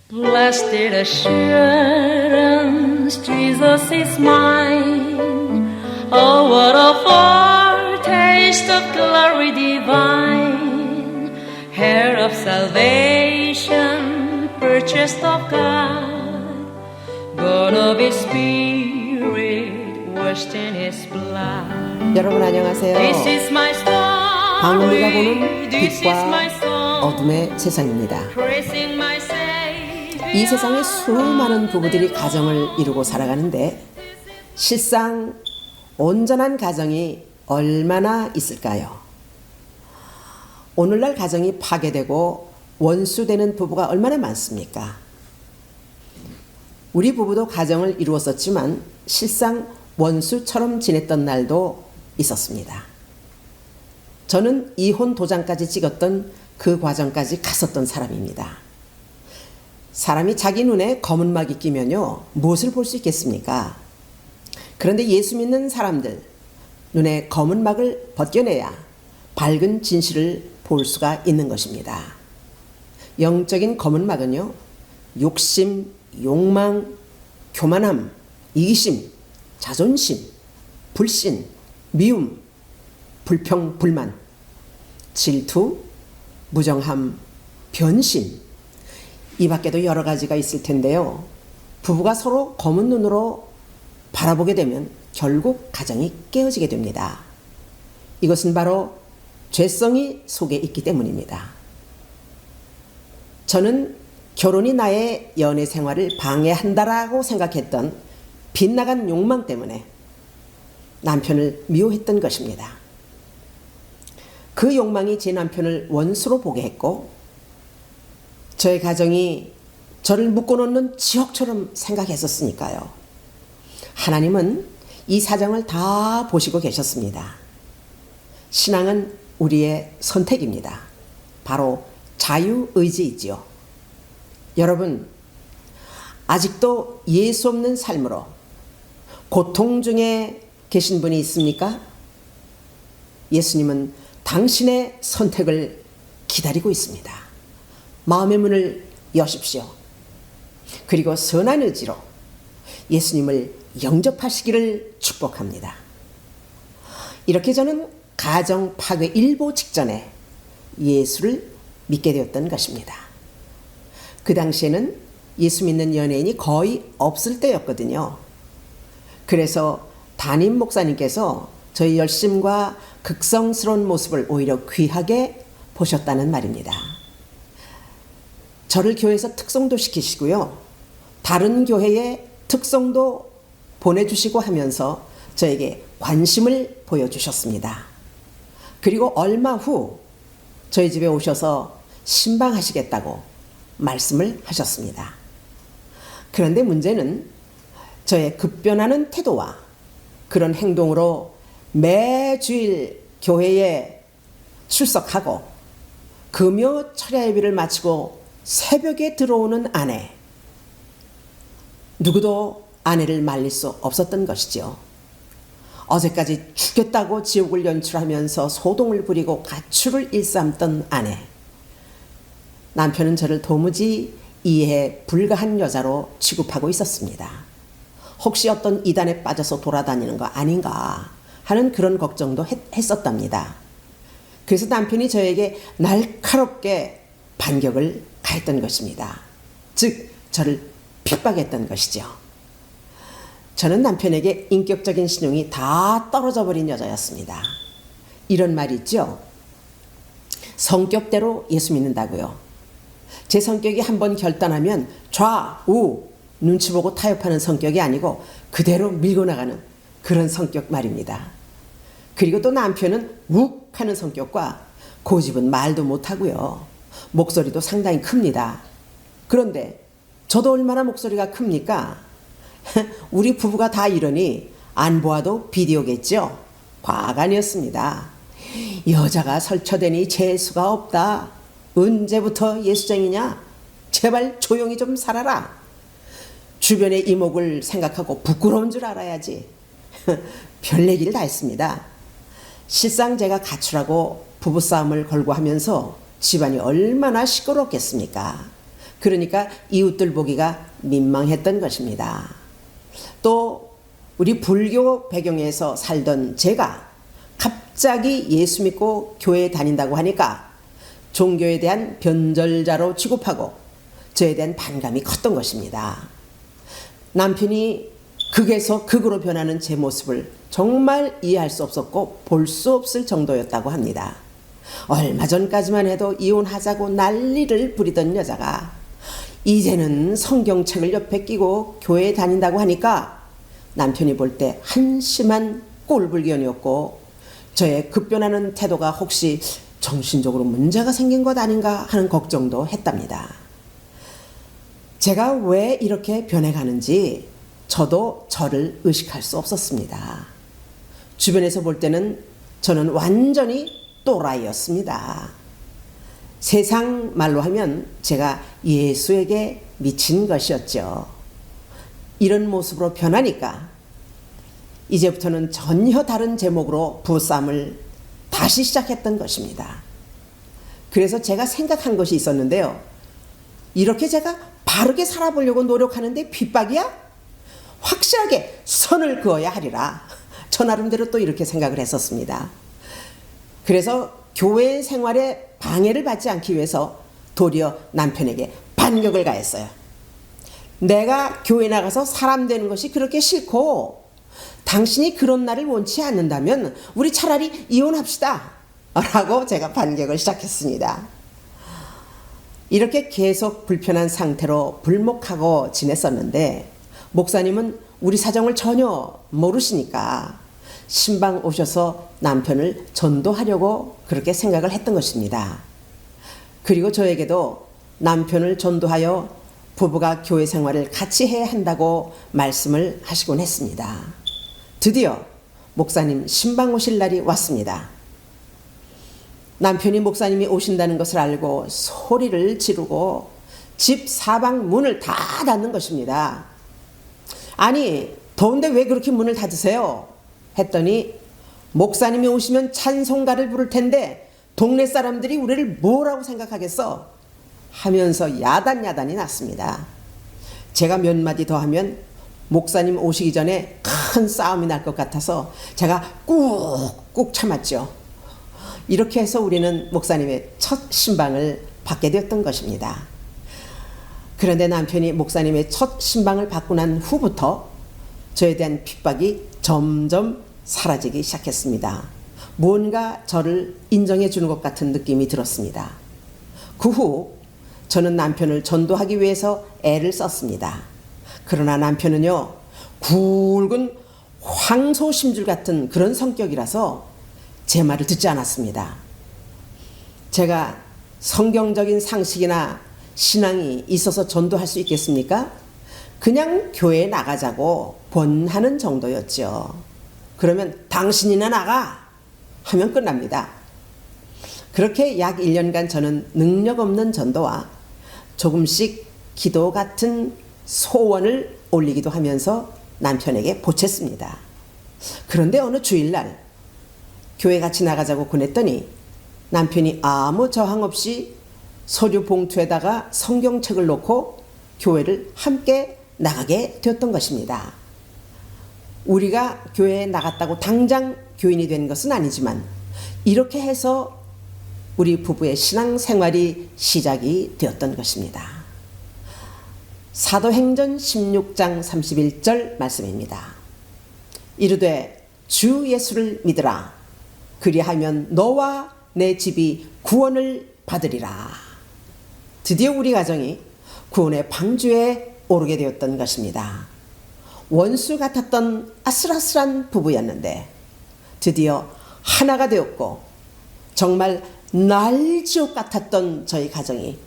Blessed assurance, Jesus is mine. Oh, what a foretaste of glory divine, heir of salvation, purchased of God, born of His Spirit, washed in His blood. 여러분 안녕하세요. This is my 방언이가 story. 보는 This is my 빛과 song. 어둠의 세상입니다. Praising my Savior. 이 세상에 수많은 부부들이 가정을 이루고 살아가는데 실상 온전한 가정이 얼마나 있을까요? 오늘날 가정이 파괴되고 원수되는 부부가 얼마나 많습니까? 우리 부부도 가정을 이루었었지만 실상 원수처럼 지냈던 날도 있었습니다. 저는 이혼 도장까지 찍었던 그 과정까지 갔었던 사람입니다. 사람이 자기 눈에 검은 막이 끼면요, 무엇을 볼 수 있겠습니까? 그런데 예수 믿는 사람들 눈에 검은 막을 벗겨내야 밝은 진실을 볼 수가 있는 것입니다. 영적인 검은 막은요, 욕심, 욕망, 교만함, 이기심, 자존심, 불신, 미움, 불평, 불만, 질투, 무정함, 변심, 이 밖에도 여러 가지가 있을 텐데요. 부부가 서로 검은 눈으로 바라보게 되면 결국 가정이 깨어지게 됩니다. 이것은 바로 죄성이 속에 있기 때문입니다. 저는 결혼이 나의 연애 생활을 방해한다라고 생각했던 빗나간 욕망 때문에 남편을 미워했던 것입니다. 그 욕망이 제 남편을 원수로 보게 했고 저의 가정이 저를 묶어놓는 지옥처럼 생각했었으니까요. 하나님은 이 사정을 다 보시고 계셨습니다. 신앙은 우리의 선택입니다. 바로 자유의지이지요. 여러분, 아직도 예수 없는 삶으로 고통 중에 계신 분이 있습니까? 예수님은 당신의 선택을 기다리고 있습니다. 마음의 문을 여십시오. 그리고 선한 의지로 예수님을 영접하시기를 축복합니다. 이렇게 저는 가정 파괴 일보 직전에 예수를 믿게 되었던 것입니다. 그 당시에는 예수 믿는 연예인이 거의 없을 때였거든요. 그래서 담임 목사님께서 저희 열심과 극성스러운 모습을 오히려 귀하게 보셨다는 말입니다. 저를 교회에서 특송도 시키시고요. 다른 교회에 특송도 보내주시고 하면서 저에게 관심을 보여주셨습니다. 그리고 얼마 후 저희 집에 오셔서 신방하시겠다고 말씀을 하셨습니다. 그런데 문제는 저의 급변하는 태도와 그런 행동으로 매주일 교회에 출석하고 금요 철야 예배를 마치고 새벽에 들어오는 아내, 누구도 아내를 말릴 수 없었던 것이죠. 어제까지 죽겠다고 지옥을 연출하면서 소동을 부리고 가출을 일삼던 아내. 남편은 저를 도무지 이해 불가한 여자로 취급하고 있었습니다. 혹시 어떤 이단에 빠져서 돌아다니는 거 아닌가 하는 그런 걱정도 했었답니다. 그래서 남편이 저에게 날카롭게 반격을 가했던 것입니다. 즉 저를 핍박했던 것이죠. 저는 남편에게 인격적인 신용이 다 떨어져 버린 여자였습니다. 이런 말이 있죠. 성격대로 예수 믿는다고요. 제 성격이 한번 결단하면 좌우 눈치 보고 타협하는 성격이 아니고 그대로 밀고 나가는 그런 성격 말입니다. 그리고 또 남편은 욱 하는 성격과 고집은 말도 못하고요. 목소리도 상당히 큽니다. 그런데 저도 얼마나 목소리가 큽니까? 우리 부부가 다 이러니 안 보아도 비디오겠죠? 과가 아니었습니다. 여자가 설쳐대니 재수가 없다. 언제부터 예수쟁이냐? 제발 조용히 좀 살아라. 주변의 이목을 생각하고 부끄러운 줄 알아야지. 별 얘기를 다 했습니다. 실상 제가 가출하고 부부싸움을 걸고 하면서 집안이 얼마나 시끄럽겠습니까? 그러니까 이웃들 보기가 민망했던 것입니다. 또 우리 불교 배경에서 살던 제가 갑자기 예수 믿고 교회에 다닌다고 하니까 종교에 대한 변절자로 취급하고 저에 대한 반감이 컸던 것입니다. 남편이 극에서 극으로 변하는 제 모습을 정말 이해할 수 없었고 볼 수 없을 정도였다고 합니다. 얼마 전까지만 해도 이혼하자고 난리를 부리던 여자가 이제는 성경책을 옆에 끼고 교회에 다닌다고 하니까 남편이 볼 때 한심한 꼴불견이었고 저의 급변하는 태도가 혹시 정신적으로 문제가 생긴 것 아닌가 하는 걱정도 했답니다. 제가 왜 이렇게 변해가는지 저도 저를 의식할 수 없었습니다. 주변에서 볼 때는 저는 완전히 또라이였습니다. 세상 말로 하면 제가 예수에게 미친 것이었죠. 이런 모습으로 변하니까 이제부터는 전혀 다른 제목으로 부부싸움을 다시 시작했던 것입니다. 그래서 제가 생각한 것이 있었는데요. 이렇게 제가 바르게 살아보려고 노력하는데 핍박이야? 확실하게 선을 그어야 하리라. 저 나름대로 또 이렇게 생각을 했었습니다. 그래서 교회 생활에 방해를 받지 않기 위해서 도리어 남편에게 반격을 가했어요. 내가 교회 나가서 사람 되는 것이 그렇게 싫고 당신이 그런 날을 원치 않는다면 우리 차라리 이혼합시다 라고 제가 반격을 시작했습니다. 이렇게 계속 불편한 상태로 불목하고 지냈었는데 목사님은 우리 사정을 전혀 모르시니까 신방 오셔서 남편을 전도하려고 그렇게 생각을 했던 것입니다. 그리고 저에게도 남편을 전도하여 부부가 교회 생활을 같이 해야 한다고 말씀을 하시곤 했습니다. 드디어 목사님 신방 오실 날이 왔습니다. 남편이 목사님이 오신다는 것을 알고 소리를 지르고 집 사방 문을 다 닫는 것입니다. 아니, 더운데 왜 그렇게 문을 닫으세요? 했더니 목사님이 오시면 찬송가를 부를 텐데 동네 사람들이 우리를 뭐라고 생각하겠어? 하면서 야단이 났습니다. 제가 몇 마디 더 하면 목사님 오시기 전에 큰 싸움이 날 것 같아서 제가 꾹꾹 참았죠. 이렇게 해서 우리는 목사님의 첫 신방을 받게 되었던 것입니다. 그런데 남편이 목사님의 첫 신방을 받고 난 후부터 저에 대한 핍박이 점점 사라지기 시작했습니다. 뭔가 저를 인정해 주는 것 같은 느낌이 들었습니다. 그 후 저는 남편을 전도하기 위해서 애를 썼습니다. 그러나 남편은요, 굵은 황소심줄 같은 그런 성격이라서 제 말을 듣지 않았습니다. 제가 성경적인 상식이나 신앙이 있어서 전도할 수 있겠습니까? 그냥 교회에 나가자고 권하는 정도였죠. 그러면 당신이나 나가 하면 끝납니다. 그렇게 약 1년간 저는 능력 없는 전도와 조금씩 기도 같은 소원을 올리기도 하면서 남편에게 보챘습니다. 그런데 어느 주일날 교회 같이 나가자고 권했더니 남편이 아무 저항 없이 서류 봉투에다가 성경책을 놓고 교회를 함께 나가게 되었던 것입니다. 우리가 교회에 나갔다고 당장 교인이 된 것은 아니지만 이렇게 해서 우리 부부의 신앙생활이 시작이 되었던 것입니다. 사도행전 16장 31절 말씀입니다. 이르되 주 예수를 믿으라. 그리하면 너와 내 집이 구원을 받으리라. 드디어 우리 가정이 구원의 방주에 오르게 되었던 것입니다. 원수 같았던 아슬아슬한 부부였는데 드디어 하나가 되었고 정말 날지옥 같았던 저희 가정이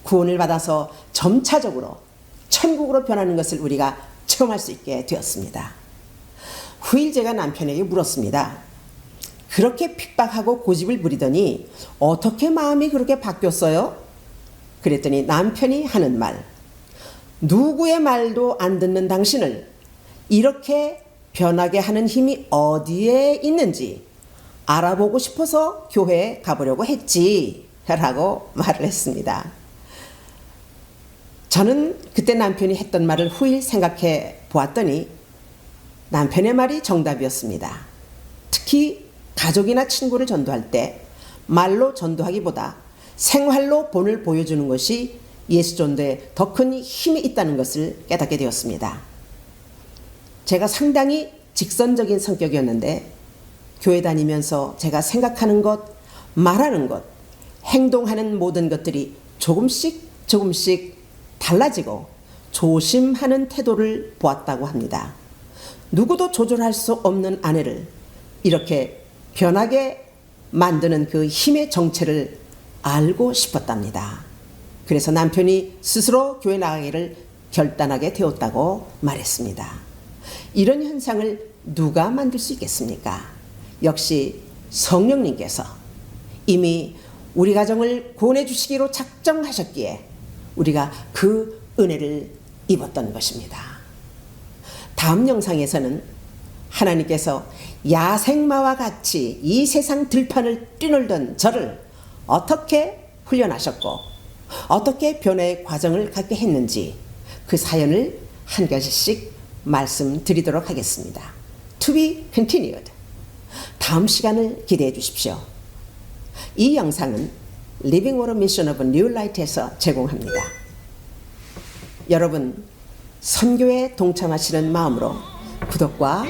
구원을 받아서 점차적으로 천국으로 변하는 것을 우리가 체험할 수 있게 되었습니다. 후일 제가 남편에게 물었습니다. 그렇게 핍박하고 고집을 부리더니 어떻게 마음이 그렇게 바뀌었어요? 그랬더니 남편이 하는 말, 누구의 말도 안 듣는 당신을 이렇게 변하게 하는 힘이 어디에 있는지 알아보고 싶어서 교회에 가보려고 했지 라고 말을 했습니다. 저는 그때 남편이 했던 말을 후일 생각해 보았더니 남편의 말이 정답이었습니다. 특히 가족이나 친구를 전도할 때 말로 전도하기보다 생활로 본을 보여주는 것이 예수 전도에 더 큰 힘이 있다는 것을 깨닫게 되었습니다. 제가 상당히 직선적인 성격이었는데 교회 다니면서 제가 생각하는 것, 말하는 것, 행동하는 모든 것들이 조금씩 달라지고 조심하는 태도를 보았다고 합니다. 누구도 조절할 수 없는 아내를 이렇게 변하게 만드는 그 힘의 정체를 알고 싶었답니다. 그래서 남편이 스스로 교회 나가기를 결단하게 되었다고 말했습니다. 이런 현상을 누가 만들 수 있겠습니까? 역시 성령님께서 이미 우리 가정을 구원해 주시기로 작정하셨기에 우리가 그 은혜를 입었던 것입니다. 다음 영상에서는 하나님께서 야생마와 같이 이 세상 들판을 뛰놀던 저를 어떻게 훈련하셨고 어떻게 변화의 과정을 갖게 했는지 그 사연을 한 가지씩 말씀드리도록 하겠습니다. To be continued. 다음 시간을 기대해 주십시오. 이 영상은 Living Water Mission of New Light에서 제공합니다. 여러분, 선교에 동참하시는 마음으로 구독과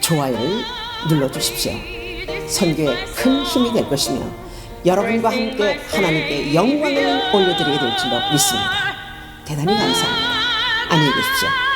좋아요를 눌러주십시오. 선교에 큰 힘이 될 것이며 여러분과 함께 하나님께 영광을 올려드리게 될 줄로 믿습니다. 대단히 감사합니다. 안녕히 계십시오.